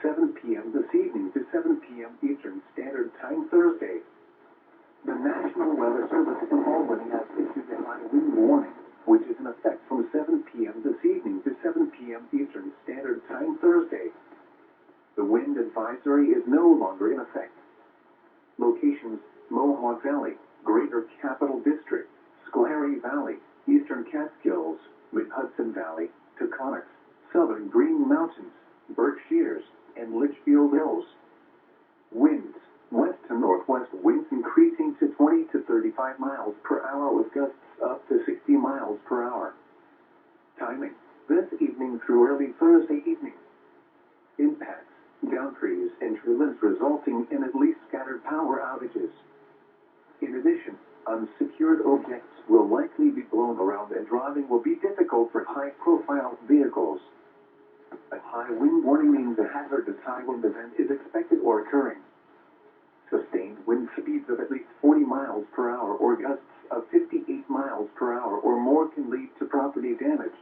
from 7 p.m. this evening to 7 p.m. Eastern Standard Time Thursday. The National Weather Service in Albany has issued a high wind warning, which is in effect from 7 p.m. this evening to 7 p.m. Eastern Standard Time Thursday. The wind advisory is no longer in effect. Locations: Mohawk Valley, Greater Capital District, Schoharie Valley, Eastern Catskills, Mid-Hudson Valley, Taconics, Southern Green Mountains, Berkshires, and Litchfield Hills. Winds: west to northwest winds increasing to 20 to 35 miles per hour with gusts up to 60 miles per hour. Timing: this evening through early Thursday evening. Impacts: downed trees and tree limbs resulting in at least scattered power outages. In addition, unsecured objects will likely be blown around and driving will be difficult for high-profile vehicles. A high wind warning means a hazardous high wind event is expected or occurring. Sustained wind speeds of at least 40 miles per hour or gusts of 58 miles per hour or more can lead to property damage.